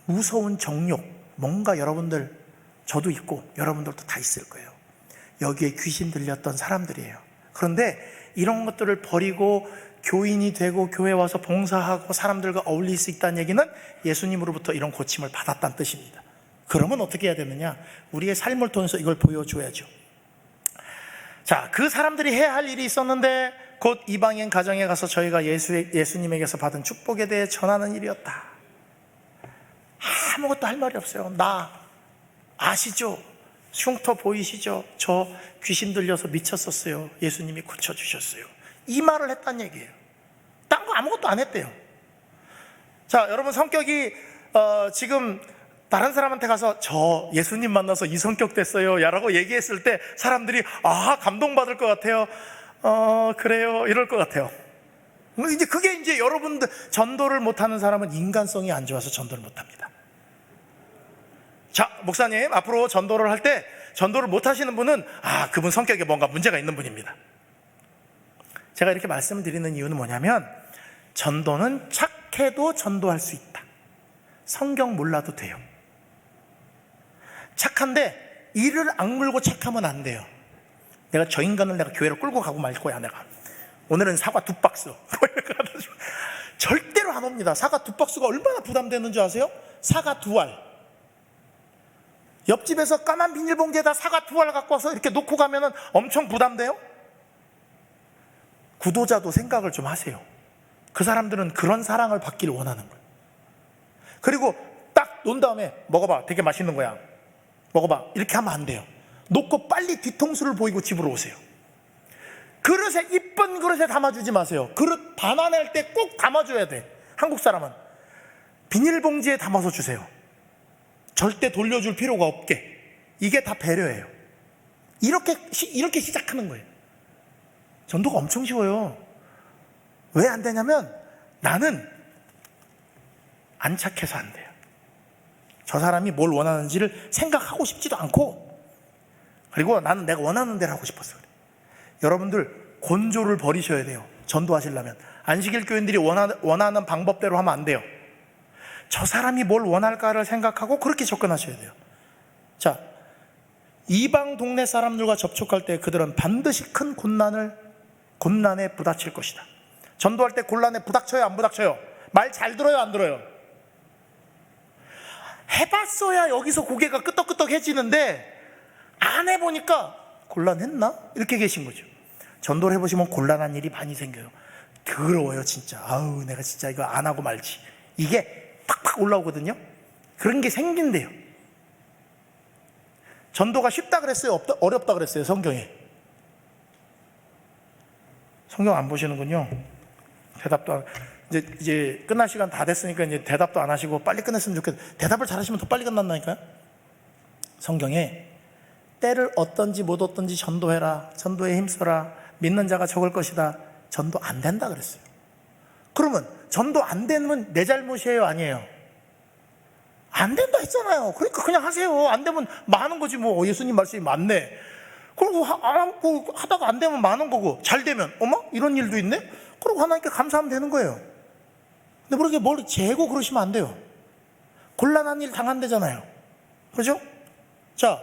무서운 정욕, 뭔가 여러분들, 저도 있고 여러분들도 다 있을 거예요. 여기에 귀신 들렸던 사람들이에요. 그런데 이런 것들을 버리고 교인이 되고 교회 와서 봉사하고 사람들과 어울릴 수 있다는 얘기는 예수님으로부터 이런 고침을 받았다는 뜻입니다. 그러면 어떻게 해야 되느냐? 우리의 삶을 통해서 이걸 보여줘야죠. 자, 그 사람들이 해야 할 일이 있었는데 곧 이방인 가정에 가서 저희가 예수님에게서 받은 축복에 대해 전하는 일이었다. 아무것도 할 말이 없어요. 나 아시죠? 흉터 보이시죠? 저 귀신 들려서 미쳤었어요. 예수님이 고쳐주셨어요. 이 말을 했단 얘기예요. 딴 거 아무것도 안 했대요. 자, 여러분 성격이 지금 다른 사람한테 가서 저 예수님 만나서 이 성격 됐어요 라고 얘기했을 때 사람들이 감동받을 것 같아요. 그래요 이럴 것 같아요. 그게 이제 여러분들, 전도를 못하는 사람은 인간성이 안 좋아서 전도를 못합니다. 자, 목사님 앞으로 전도를 할 때 전도를 못하시는 분은 그분 성격에 뭔가 문제가 있는 분입니다. 제가 이렇게 말씀을 드리는 이유는 뭐냐면, 전도는 착해도 전도할 수 있다. 성경 몰라도 돼요. 착한데 이를 악물고 착하면 안 돼요. 내가 저 인간을 내가 교회로 끌고 가고 말 거야. 내가 오늘은 사과 2박스 절대로 안 옵니다. 사과 2박스가 얼마나 부담되는 줄 아세요? 사과 2알. 옆집에서 까만 비닐봉지에다 사과 2알 갖고 와서 이렇게 놓고 가면은 엄청 부담돼요. 구도자도 생각을 좀 하세요. 그 사람들은 그런 사랑을 받기를 원하는 거예요. 그리고 딱 놓은 다음에 먹어봐, 되게 맛있는 거야, 먹어봐, 이렇게 하면 안 돼요. 놓고 빨리 뒤통수를 보이고 집으로 오세요. 그릇에, 이쁜 그릇에 담아주지 마세요. 그릇 반환할 때 꼭 담아줘야 돼. 한국 사람은 비닐봉지에 담아서 주세요. 절대 돌려줄 필요가 없게. 이게 다 배려예요. 이렇게 시작하는 거예요. 전도가 엄청 쉬워요. 왜 안 되냐면, 나는 안 착해서 안 돼요. 저 사람이 뭘 원하는지를 생각하고 싶지도 않고, 그리고 나는 내가 원하는 대로 하고 싶었어. 여러분들 곤조를 버리셔야 돼요. 전도하시려면. 안식일 교인들이 원하는 방법대로 하면 안 돼요. 저 사람이 뭘 원할까를 생각하고 그렇게 접근하셔야 돼요. 자, 이방 동네 사람들과 접촉할 때 그들은 반드시 큰 곤란에 부닥칠 것이다. 전도할 때 곤란에 부닥쳐요, 안 부닥쳐요? 말 잘 들어요, 안 들어요? 해봤어야 여기서 고개가 끄덕끄덕해지는데, 안 해보니까 곤란했나? 이렇게 계신 거죠. 전도를 해보시면 곤란한 일이 많이 생겨요. 더러워요 진짜. 아우, 내가 진짜 이거 안 하고 말지. 이게 팍팍 올라오거든요. 그런 게 생긴대요. 전도가 쉽다 그랬어요, 어렵다 그랬어요, 성경에? 성경 안 보시는군요. 대답도 안, 이제 끝날 시간 다 됐으니까 이제 대답도 안 하시고 빨리 끝냈으면 좋겠어요. 대답을 잘하시면 더 빨리 끝난다니까요. 성경에 때를 얻든지 못 얻든지 전도해라, 전도에 힘써라, 믿는 자가 적을 것이다. 전도 안 된다 그랬어요. 그러면 전도 안 되면 내 잘못이에요, 아니에요? 안 된다 했잖아요. 그러니까 그냥 하세요. 안 되면 많은 거지 뭐. 예수님 말씀이 맞네. 그리고 하다가 안 되면 많은 거고, 잘 되면 어머 이런 일도 있네. 그리고 하나님께 감사하면 되는 거예요. 근데 모르게 뭘 재고 그러시면 안 돼요. 곤란한 일 당한대잖아요. 그렇죠? 자,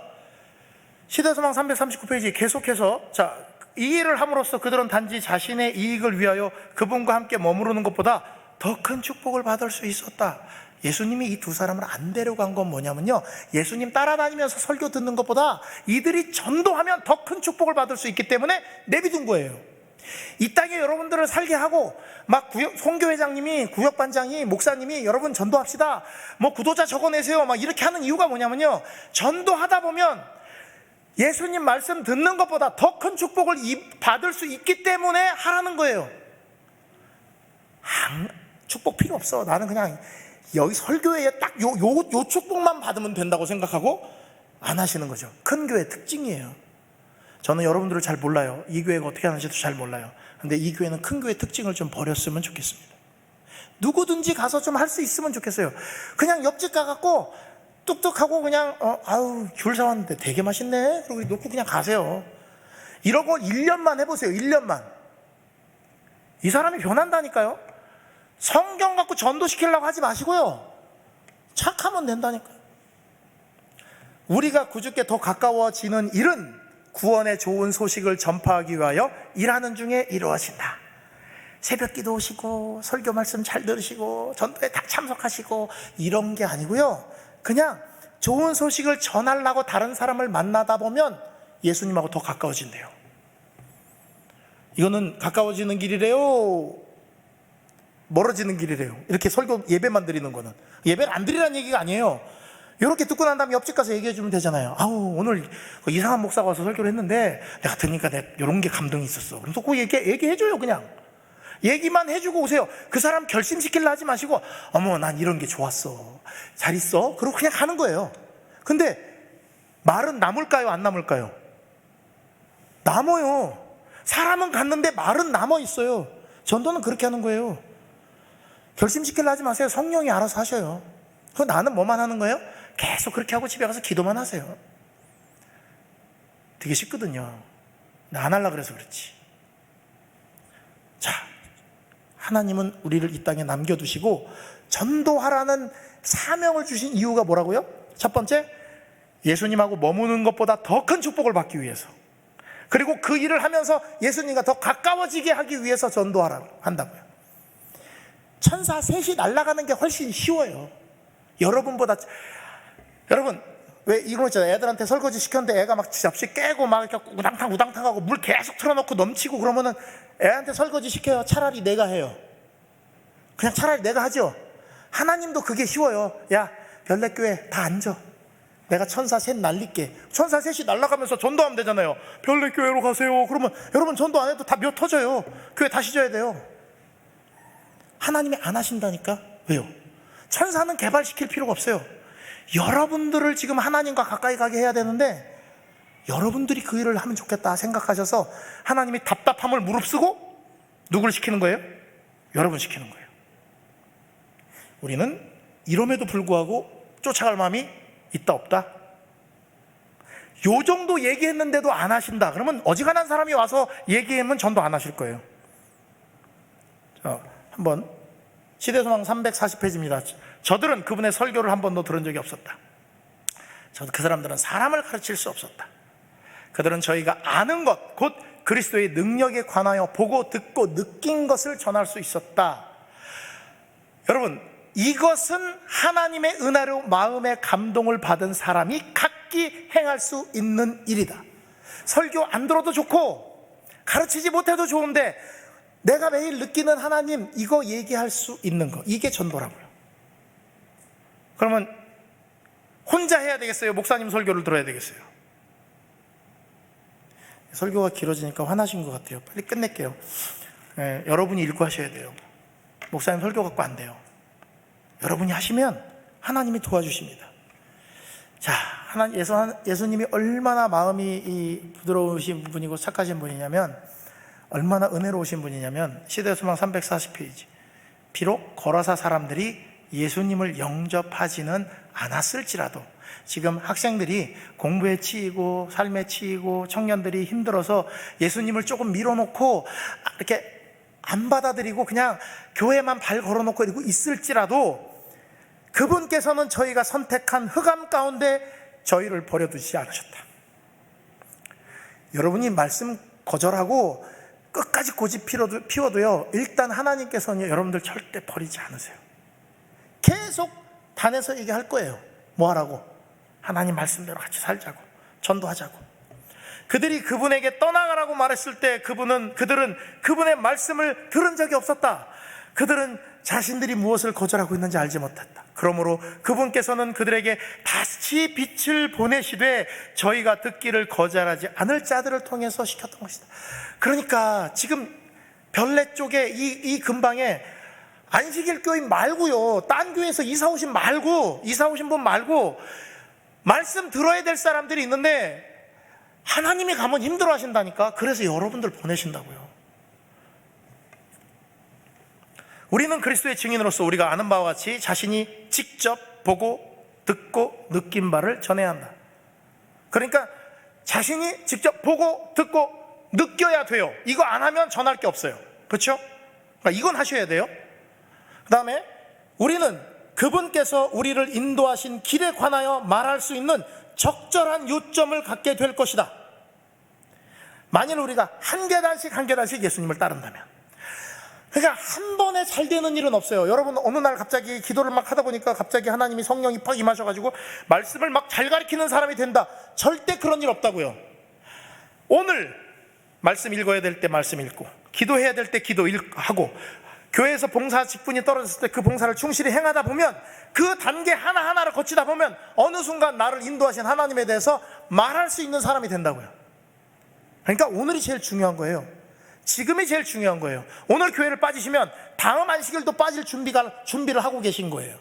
시대소망 339페이지 계속해서, 자, 이 일을 함으로써 그들은 단지 자신의 이익을 위하여 그분과 함께 머무르는 것보다 더 큰 축복을 받을 수 있었다. 예수님이 이 두 사람을 안 데려간 건 뭐냐면요, 예수님 따라다니면서 설교 듣는 것보다 이들이 전도하면 더 큰 축복을 받을 수 있기 때문에 내비둔 거예요. 이 땅에 여러분들을 살게 하고 막 송교회장님이, 구역반장이, 목사님이 여러분 전도합시다, 뭐 구도자 적어내세요, 막 이렇게 하는 이유가 뭐냐면요, 전도하다 보면 예수님 말씀 듣는 것보다 더 큰 축복을 받을 수 있기 때문에 하라는 거예요. 축복 필요 없어. 나는 그냥 여기 설교회에 딱 요 축복만 받으면 된다고 생각하고 안 하시는 거죠. 큰 교회 특징이에요. 저는 여러분들을 잘 몰라요. 이 교회가 어떻게 하는지도 잘 몰라요. 근데 이 교회는 큰 교회 특징을 좀 버렸으면 좋겠습니다. 누구든지 가서 좀 할 수 있으면 좋겠어요. 그냥 옆집 가갖고 뚝뚝하고 그냥 아우 귤 사왔는데 되게 맛있네, 그리고 놓고 그냥 가세요. 이러고 1년만 해보세요. 1년만. 이 사람이 변한다니까요. 성경 갖고 전도시키려고 하지 마시고요, 착하면 된다니까요. 우리가 구주께 더 가까워지는 일은 구원의 좋은 소식을 전파하기 위하여 일하는 중에 이루어진다. 새벽 기도 오시고 설교 말씀 잘 들으시고 전도에 다 참석하시고 이런 게 아니고요, 그냥 좋은 소식을 전하려고 다른 사람을 만나다 보면 예수님하고 더 가까워진대요. 이거는 가까워지는 길이래요, 멀어지는 길이래요. 이렇게 설교 예배만 드리는 거는. 예배를 안 드리라는 얘기가 아니에요. 이렇게 듣고 난 다음에 옆집 가서 얘기해 주면 되잖아요. 아우 오늘 이상한 목사가 와서 설교를 했는데 내가 들으니까 이런 게 감동이 있었어. 그럼 또 그 얘기해 줘요. 그냥 얘기만 해주고 오세요. 그 사람 결심시키려 하지 마시고 어머 난 이런 게 좋았어, 잘 있어, 그러고 그냥 가는 거예요. 근데 말은 남을까요, 안 남을까요? 남아요. 사람은 갔는데 말은 남아 있어요. 전도는 그렇게 하는 거예요. 결심시키려 하지 마세요. 성령이 알아서 하셔요. 그 나는 뭐만 하는 거예요? 계속 그렇게 하고 집에 가서 기도만 하세요. 되게 쉽거든요. 나 안 하려고 그래서 그렇지. 자, 하나님은 우리를 이 땅에 남겨두시고 전도하라는 사명을 주신 이유가 뭐라고요? 첫 번째, 예수님하고 머무는 것보다 더 큰 축복을 받기 위해서, 그리고 그 일을 하면서 예수님과 더 가까워지게 하기 위해서 한다고요. 천사 셋이 날아가는 게 훨씬 쉬워요. 여러분 왜 이거 있잖아요. 애들한테 설거지 시켰는데 애가 막 접시 깨고 막 이렇게 우당탕 하고 물 계속 틀어놓고 넘치고 그러면은 애한테 설거지 시켜요? 차라리 내가 해요? 그냥 차라리 내가 하죠. 하나님도 그게 쉬워요. 야 별내교회 다 앉아, 내가 천사 셋 날릴게. 천사 셋이 날아가면서 전도하면 되잖아요. 별내교회로 가세요. 그러면 여러분 전도 안 해도 다 몇 터져요. 교회 다시 져야 돼요. 하나님이 안 하신다니까. 왜요? 천사는 개발시킬 필요가 없어요. 여러분들을 지금 하나님과 가까이 가게 해야 되는데 여러분들이 그 일을 하면 좋겠다 생각하셔서 하나님이 답답함을 무릅쓰고 누구를 시키는 거예요? 여러분 시키는 거예요. 우리는 이럼에도 불구하고 쫓아갈 마음이 있다 없다? 요 정도 얘기했는데도 안 하신다 그러면 어지간한 사람이 와서 얘기하면 전도 안 하실 거예요. 자, 한번 시대소망 340페이지입니다. 저들은 그분의 설교를 한 번도 들은 적이 없었다. 그 사람들은 사람을 가르칠 수 없었다. 그들은 저희가 아는 것, 곧 그리스도의 능력에 관하여 보고 듣고 느낀 것을 전할 수 있었다. 여러분, 이것은 하나님의 은혜로 마음의 감동을 받은 사람이 각기 행할 수 있는 일이다. 설교 안 들어도 좋고 가르치지 못해도 좋은데 내가 매일 느끼는 하나님, 이거 얘기할 수 있는 거, 이게 전도라고요. 그러면 혼자 해야 되겠어요? 목사님 설교를 들어야 되겠어요? 설교가 길어지니까 화나신 것 같아요. 빨리 끝낼게요. 여러분이 읽고 하셔야 돼요. 목사님 설교 갖고 안 돼요. 여러분이 하시면 하나님이 도와주십니다. 자, 예수님이 얼마나 마음이 부드러우신 분이고 착하신 분이냐면, 얼마나 은혜로우신 분이냐면, 시대소망 340페이지. 비록 거라사 사람들이 예수님을 영접하지는 않았을지라도, 지금 학생들이 공부에 치이고 삶에 치이고 청년들이 힘들어서 예수님을 조금 밀어놓고 이렇게 안 받아들이고 그냥 교회만 발 걸어놓고 이러고 있을지라도, 그분께서는 저희가 선택한 흑암 가운데 저희를 버려두지 않으셨다. 여러분이 말씀 거절하고 끝까지 고집 피워도요, 일단 하나님께서는 여러분들 절대 버리지 않으세요. 계속 단에서 얘기할 거예요. 뭐 하라고? 하나님 말씀대로 같이 살자고, 전도하자고. 그들이 그분에게 떠나가라고 말했을 때 그들은 그분의 말씀을 들은 적이 없었다. 그들은 자신들이 무엇을 거절하고 있는지 알지 못했다. 그러므로 그분께서는 그들에게 다시 빛을 보내시되 저희가 듣기를 거절하지 않을 자들을 통해서 시켰던 것이다. 그러니까 지금 별내 쪽에 이 근방에 안식일 교인 말고요, 딴 교회에서 이사 오신 분 말고 말씀 들어야 될 사람들이 있는데 하나님이 가면 힘들어 하신다니까. 그래서 여러분들 보내신다고요. 우리는 그리스도의 증인으로서 우리가 아는 바와 같이 자신이 직접 보고 듣고 느낀 바를 전해야 한다. 그러니까 자신이 직접 보고 듣고 느껴야 돼요. 이거 안 하면 전할 게 없어요. 그렇죠? 그러니까 이건 하셔야 돼요. 그 다음에 우리는 그분께서 우리를 인도하신 길에 관하여 말할 수 있는 적절한 요점을 갖게 될 것이다. 만일 우리가 한 계단씩 예수님을 따른다면, 그러니까 한 번에 잘 되는 일은 없어요. 여러분, 어느 날 갑자기 기도를 막 하다 보니까 갑자기 하나님이 성령이 팍 임하셔가지고 말씀을 막 잘 가르치는 사람이 된다. 절대 그런 일 없다고요. 오늘 말씀 읽어야 될 때 말씀 읽고, 기도해야 될 때 기도하고, 교회에서 봉사 직분이 떨어졌을 때 그 봉사를 충실히 행하다 보면, 그 단계 하나하나를 거치다 보면 어느 순간 나를 인도하신 하나님에 대해서 말할 수 있는 사람이 된다고요. 그러니까 오늘이 제일 중요한 거예요. 지금이 제일 중요한 거예요. 오늘 교회를 빠지시면 다음 안식일도 빠질 준비를 하고 계신 거예요.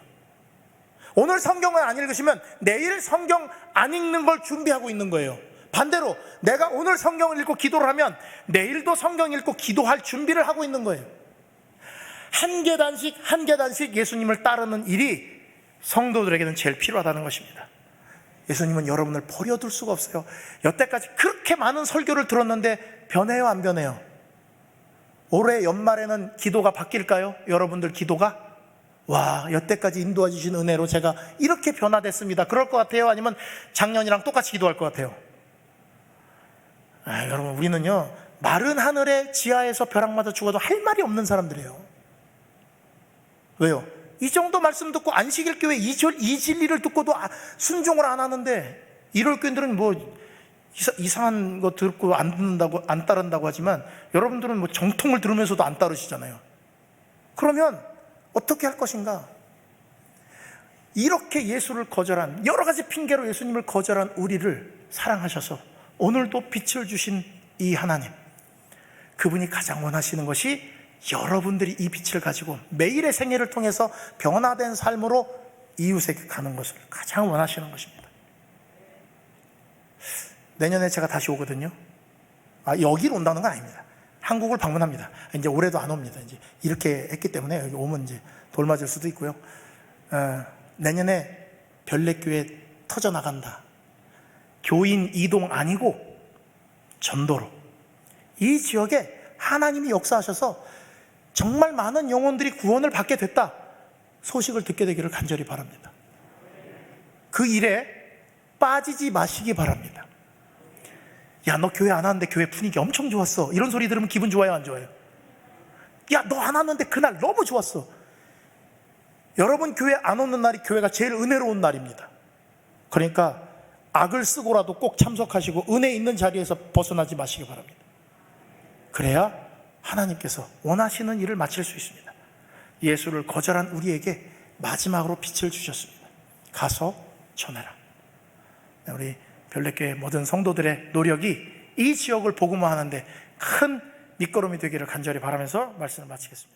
오늘 성경을 안 읽으시면 내일 성경 안 읽는 걸 준비하고 있는 거예요. 반대로 내가 오늘 성경을 읽고 기도를 하면 내일도 성경 읽고 기도할 준비를 하고 있는 거예요. 한 계단씩 예수님을 따르는 일이 성도들에게는 제일 필요하다는 것입니다. 예수님은 여러분을 버려둘 수가 없어요. 여태까지 그렇게 많은 설교를 들었는데 변해요, 안 변해요? 올해 연말에는 기도가 바뀔까요? 여러분들 기도가? 와, 여태까지 인도해 주신 은혜로 제가 이렇게 변화됐습니다. 그럴 것 같아요? 아니면 작년이랑 똑같이 기도할 것 같아요? 여러분, 우리는요, 마른 하늘의 지하에서 벼락 맞아 죽어도 할 말이 없는 사람들이에요. 왜요? 이 정도 말씀 듣고 안식일 교회 이 진리를 듣고도 순종을 안 하는데, 이럴 교인들은 뭐 이상한 거 듣고 안 따른다고 하지만 여러분들은 뭐 정통을 들으면서도 안 따르시잖아요. 그러면 어떻게 할 것인가? 이렇게 예수를 거절한, 여러 가지 핑계로 예수님을 거절한 우리를 사랑하셔서 오늘도 빛을 주신 이 하나님, 그분이 가장 원하시는 것이 여러분들이 이 빛을 가지고 매일의 생애를 통해서 변화된 삶으로 이웃에게 가는 것을 가장 원하시는 것입니다. 내년에 제가 다시 오거든요. 여기로 온다는 건 아닙니다. 한국을 방문합니다. 이제 올해도 안 옵니다. 이제 이렇게 했기 때문에 여기 오면 이제 돌 맞을 수도 있고요. 내년에 별내교회 터져나간다. 교인 이동 아니고 전도로 이 지역에 하나님이 역사하셔서 정말 많은 영혼들이 구원을 받게 됐다 소식을 듣게 되기를 간절히 바랍니다. 그 일에 빠지지 마시기 바랍니다. 야, 너 교회 안 왔는데 교회 분위기 엄청 좋았어. 이런 소리 들으면 기분 좋아요, 안 좋아요? 야, 너 안 왔는데 그날 너무 좋았어. 여러분 교회 안 오는 날이 교회가 제일 은혜로운 날입니다. 그러니까 악을 쓰고라도 꼭 참석하시고 은혜 있는 자리에서 벗어나지 마시기 바랍니다. 그래야 하나님께서 원하시는 일을 마칠 수 있습니다. 예수를 거절한 우리에게 마지막으로 빛을 주셨습니다. 가서 전해라. 우리 별내교회 모든 성도들의 노력이 이 지역을 복음화하는데 큰 밑거름이 되기를 간절히 바라면서 말씀을 마치겠습니다.